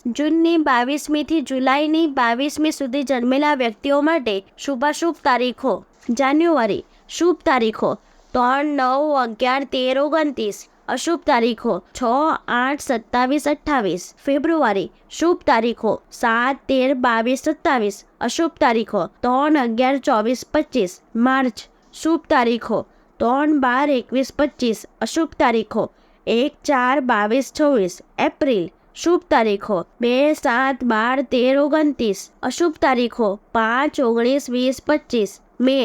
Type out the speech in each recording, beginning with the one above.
જૂનની 22મીથી જુલાઈની 22મી સુધી જન્મેલા વ્યક્તિઓ માટે શુભાશુભ તારીખો. જાન્યુઆરી શુભ તારીખો 3, 9, 11, 13, 29. અશુભ તારીખો 6, 8, 27, 28. ફેબ્રુઆરી શુભ તારીખો 7, 13, 22, 27. અશુભ તારીખો 3, 11, 24, 25. માર્ચ શુભ તારીખો 3, 12, 21, 25. અશુભ તારીખો 1, 4, 22, 26. એપ્રિલ શુભ તારીખો 2, 7, 12, 13, 29. અશુભ તારીખો 5, 19, 20, 25. મે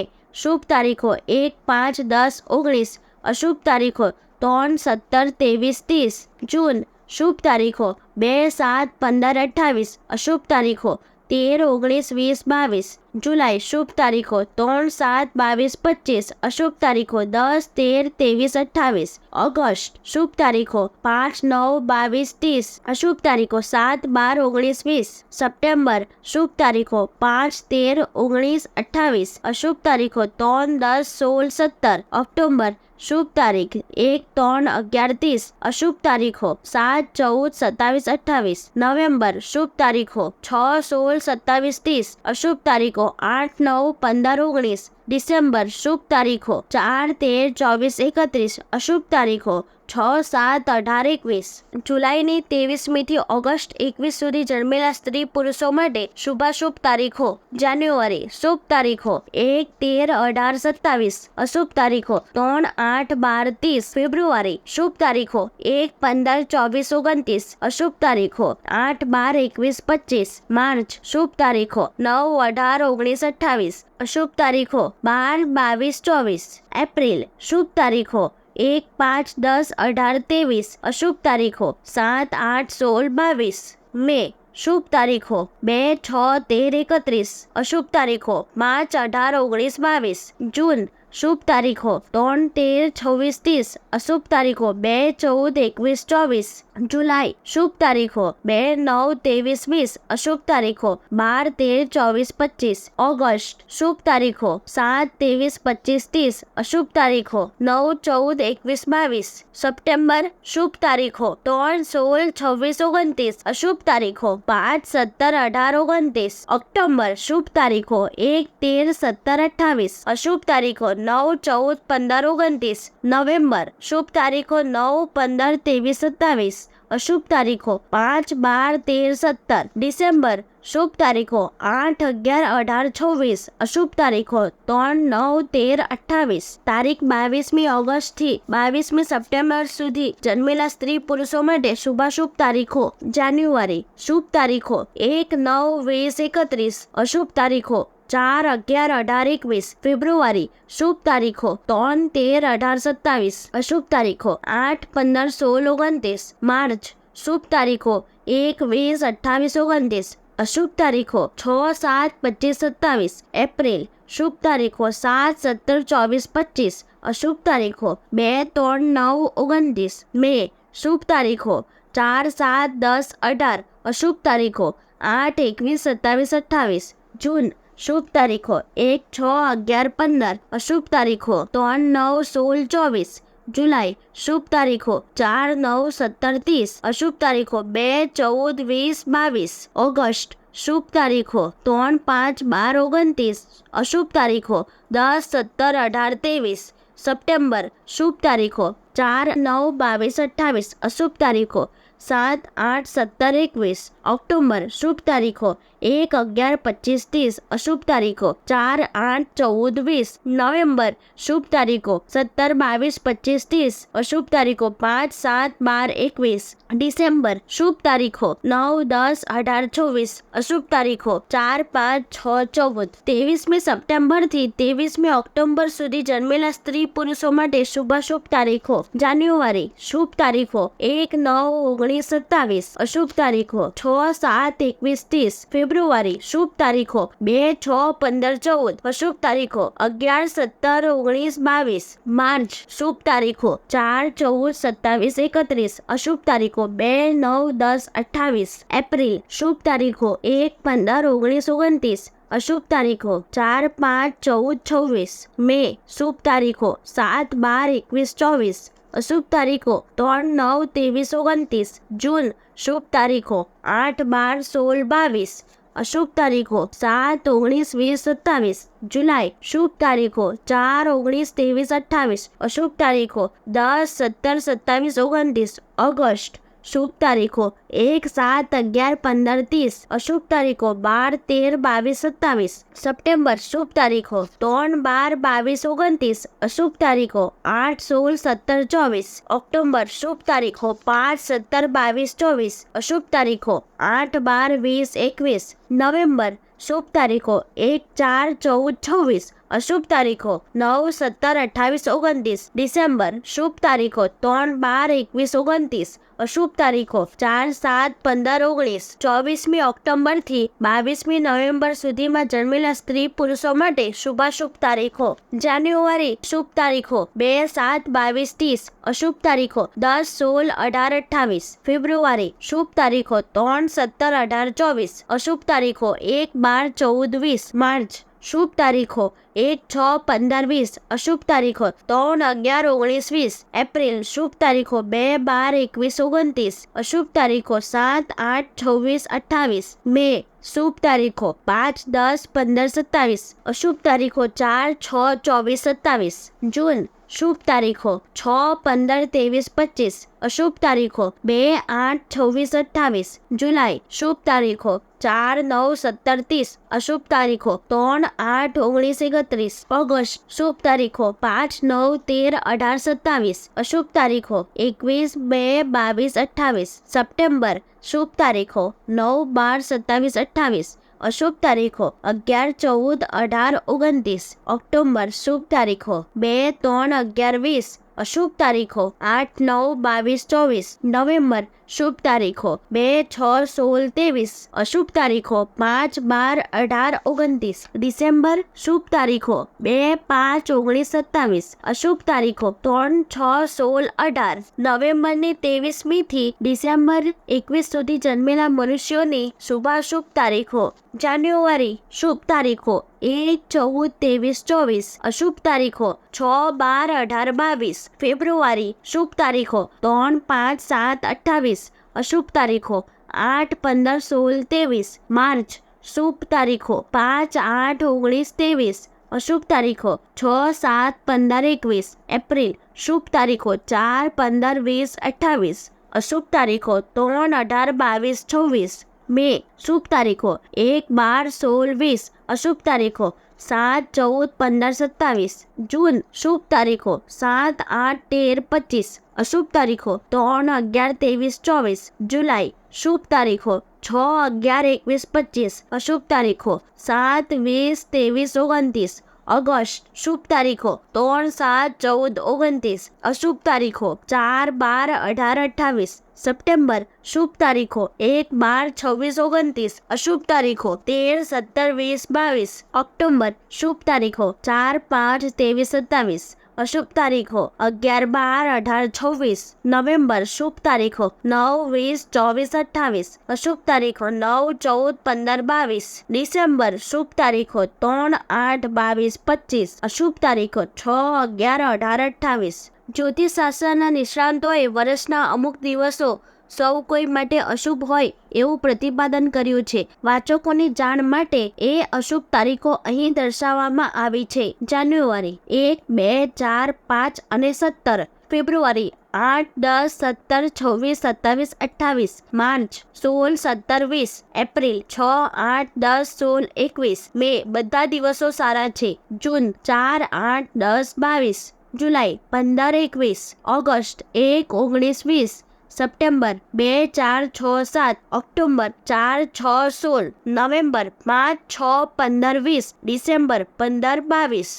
શુભ તારીખો 1, 5, 10, 19. અશુભ તારીખો 3, 17, 23, 30. જૂન શુભ તારીખો 2, 7, 15, 28. અશુભ તારીખો 13, 19, 20, 22. જુલાઈ શુભ તારીખો 3, 7, 22, 25. અશુભ તારીખો 10, 13, 23, 28. ઓગસ્ટ શુભ તારીખો 5, 9, 22, 30. અશુભ તારીખો 7, 12, 19, 20. સપ્ટેમ્બર શુભ તારીખો 5, 13, 19, 28. અશુભ તારીખો 3, 10, 16, 17. ઓક્ટોબર શુભ તારીખ 1, 3, 11, 30. અશુભ તારીખો 7, 14, 27, 28. નવેમ્બર શુભ તારીખો 6, 16, 27, 30. અશુભ તારીખો 8, 9, 15, 19. ડિસેમ્બર શુભ તારીખો 4, 13, 24, 31. અશુભ તારીખો 6, 7, 18, 21. જુલાઈની 23મીથી ઓગસ્ટ 21 સુધી જન્મેલા સ્ત્રી પુરુષો માટે શુભાશુભ તારીખો. જાન્યુઆરી શુભ તારીખો 1, 13, 18, 27. અશુભ તારીખો 3, 8, 12, 30. ફેબ્રુઆરી શુભ તારીખો 1, 15, 24, 29. અશુભ તારીખો 8, 12, 21, 25. માર્ચ શુભ તારીખો 9, 18, 19, 28. અશુભ તારીખો 12, 22, 24. એપ્રિલ શુભ તારીખો 1, 5, 10, 18, 23. અશુભ તારીખો 7, 8, 16, 22. મે શુભ તારીખો 2, 6, 13, 31. અશુભ તારીખો 5, 18, 19, 22. જૂન શુભ તારીખો 3, 13, 26, 30. અશુભ તારીખો 2, 14, 21, 24. જુલાઈ શુભ તારીખો 2, 9, 23, 20. અશુભ તારીખો 12, 13, 24, 25. ઓગસ્ટ શુભ તારીખો 7, 23, 25, 30. અશુભ તારીખો 9, 14, 21, 22. સપ્ટેમ્બર શુભ તારીખો 3, 16, 26, 29. અશુભ તારીખો 5, 17, 18, 29. ઓક્ટોબર શુભ તારીખો 1, 13, 17, 28. અશુભ તારીખો 9, 14, 15, 29. નવેમ્બર શુભ તારીખો 9, 15, 23, 27. અશુભ તારીખો 5, 12, 13, 17. ડિસેમ્બર શુભ તારીખો 8, 11, 18, 26. અશુભ તારીખો 3, 9, 13, 28. તારીખ 22મી ઓગસ્ટથી 22મી સપ્ટેમ્બર સુધી જન્મેલા સ્ત્રી પુરુષો માટે શુભાશુભ તારીખો. જાન્યુઆરી શુભ તારીખો 1, 9, 20, 31. અશુભ તારીખો 4, 11, 18, 21. ફેબ્રુઆરી શુભ તારીખો 3, 13, 18, 27. અશુભ તારીખો 8, 15, 16, 29. માર્ચ શુભ તારીખો 1, 20, 28, 29. અશુભ તારીખો 6, 7, 25, 27. એપ્રિલ શુભ તારીખો 7, 17, 24, 25. અશુભ તારીખો 2, 3, 9, 29. મે શુભ તારીખો 4, 7, 10, 18. અશુભ તારીખો 8, 21, 27, 28. જૂન શુભ તારીખો 1, 6, 11, 15. અશુભ તારીખો 3, 9, 16, 24. જુલાઈ શુભ તારીખો 4, 9, 17, 30. અશુભ તારીખો 2, 14, 20, 22. ઓગસ્ટ શુભ તારીખો 3, 5, 12, 29. અશુભ તારીખો 10, 17, 18, 23. સપ્ટેમ્બર શુભ તારીખો 4, 9, 22, 28. અશુભ તારીખો 7, 8, 17, 21. ઓક્ટોબર શુભ તારીખો 1, 11, 25, 30. અશુભ તારીખો 4, 8, 14, 20. નવેમ્બર શુભ તારીખો 17, 22, 25, 30. અશુભ તારીખો 5, 7, 12, 21. ડિસેમ્બર શુભ તારીખો 9, 10, 18, 24. અશુભ તારીખો 4, 5, 6, 14. 23મી સપ્ટેમ્બરથી 23મી ઓક્ટોબર સુધી જન્મેલા સ્ત્રી પુરુષો માટે શુભાશુભ તારીખો. જાન્યુઆરી શુભ તારીખો 1, 9, 19, 27. અશુભ તારીખો 6, 7, 21, 30. ફેબ્રુઆરી શુભ તારીખો 2, 6, 15, 14. અશુભ તારીખો 11, 17, 19, 22. માર્ચ શુભ તારીખો 4, 14, 27, 31. અશુભ તારીખો 2, 9, 10, 28. એપ્રિલ શુભ તારીખો 1, 15, 19, 29. અશુભ તારીખો 4, 5, 14, 26. મે શુભ તારીખો 7, 12, 21, 24. અશુભ તારીખો 3, 9, 23, 29. જૂન શુભ તારીખો 8, 12, 16, 22. અશુભ તારીખો 7, 19, 20, 27. જુલાઈ શુભ તારીખો 4, 19, 23, 28. અશુભ તારીખો 10, 17, 27, 29. ઓગસ્ટ શુભ તારીખો 1, 7, 11, 15, 30. અશુભ તારીખો 12, 13, 22, 27. સપ્ટેમ્બર શુભ તારીખો 3, 12, 22, 29. અશુભ તારીખો 8, 16, 17, 24. ઓક્ટોબર શુભ તારીખો 5, 17, 22, 24. અશુભ તારીખો 8, 12, 20, 21. નવેમ્બર શુભ તારીખો 1, 4, 14, 26. અશુભ તારીખો 9, 17, 28, 29. ડિસેમ્બર શુભ તારીખો 3, 12, 21, 29. અશુભ તારીખો 4, 7, 15, 19. 24મી ઓક્ટોબરથી 22મી નવેમ્બર સુધીમાં જન્મેલા સ્ત્રી પુરુષો માટે શુભાશુભ તારીખો. જાન્યુઆરી શુભ તારીખો 2, 7, 22, 30. અશુભ તારીખો 10, 16, 18, 28. ફેબ્રુઆરી શુભ તારીખો 3, 17, 18, 24. અશુભ તારીખો 1, 12, 14, 20. માર્ચ શુભ તારીખો 1, 6, 15, 20. અશુભ તારીખો 3, 11, 19, 20. એપ્રિલ શુભ તારીખો 2, 12, 21, 29. અશુભ તારીખો 7, 8, 26, 28. મે શુભ તારીખો 5, 10, 15, 27. અશુભ તારીખો 4, 6, 24, 27. જૂન શુભ તારીખો 6, 15, 23, 25. અશુભ તારીખો 2, 8, 26, 28. જુલાઈ શુભ તારીખો 4, 9, 17, 30. અશુભ તારીખો 3, 8, 19, 31. ઓગસ્ટ શુભ તારીખો 5, 9, 13, 18, 27. અશુભ તારીખો 21, 2, 22, 28. સપ્ટેમ્બર શુભ તારીખો 9, 12, 27, 28. અશુભ તારીખો 11, 14, 18, 29. ઓક્ટોબર શુભ તારીખો 2, 3, 11, 20. અશુભ તારીખો 8, 9, 22, 24. નવેમ્બર શુભ તારીખો 2, 6, 16, 23. અશુભ તારીખો 5, 12, 18, 29. ડિસેમ્બર શુભ તારીખો 2, 5, 19, 27. અશુભ તારીખો 3, 6, 16, 18. નવેમ્બરની 23મીથી ડિસેમ્બર 21 સુધી જન્મેલા મનુષ્યોની શુભાશુભ તારીખો. જાન્યુઆરી શુભ તારીખો 1, 14, 23, 24. અશુભ તારીખો 6, 12, 18, 22. ફેબ્રુઆરી શુભ તારીખો 3, 5, 7, 28. અશુભ તારીખો 8, 15, 16, 23. માર્ચ શુભ તારીખો 5, 8, 19, 23. અશુભ તારીખો 6, 7, 15, 21. એપ્રિલ શુભ તારીખો 4, 15, 20, 28. અશુભ તારીખો 3, 18, 22, 26. મે શુભ તારીખો 1, 12, 16, 20. અશુભ તારીખો 7, 14, 15, 27. જૂન શુભ તારીખો 7, 8, 13, 25. અશુભ તારીખો 3, 11, 23, 24. જુલાઈ શુભ તારીખો 6, 11, 21, 25. અશુભ તારીખો 7, 20, 23, 29. ઓગસ્ટ શુભ તારીખો 3, 7, 14, 29. અશુભ તારીખો 4, 12, 18, 28. સપ્ટેમ્બર શુભ તારીખો 1, 12, 26, 29. અશુભ તારીખો 13, 17, 20, 22. ઓક્ટોબર શુભ તારીખો 4, 5, 23, 27. અશુભ તારીખો 11, 12, 18, 26. નવેમ્બર શુભ તારીખો 9, 20, 24, 28. અશુભ તારીખો 9, 14, 15, 22. ડિસેમ્બર શુભ તારીખો 3, 8, 22, 25. અશુભ તારીખો 6, 11, 18, 28. જ્યોતિષશાસ્ત્રના નિષ્ણાંતોએ વર્ષના અમુક દિવસો સૌ કોઈ માટે અશુભ હોય એવું પ્રતિપાદન કર્યું છે. વાચકોની જાણ માટે એ અશુભ તારીખો અહીં દર્શાવવામાં આવી છે. જાન્યુઆરી 1, 2, 4, 5 અને 17. ફેબ્રુઆરી 8, 10, 17, 26, 27, 28. માર્ચ 16, 17, 20. એપ્રિલ 6, 8, 10, 16, 21. મે બધા દિવસો સારા છે. જૂન 4, 8, 10, 22. જુલાઈ 15, 21. August 1, 19, 20. September 2, 4, 6, 7. October 4, 6, 16. November 5, 6, 15, 20. December 15, 22.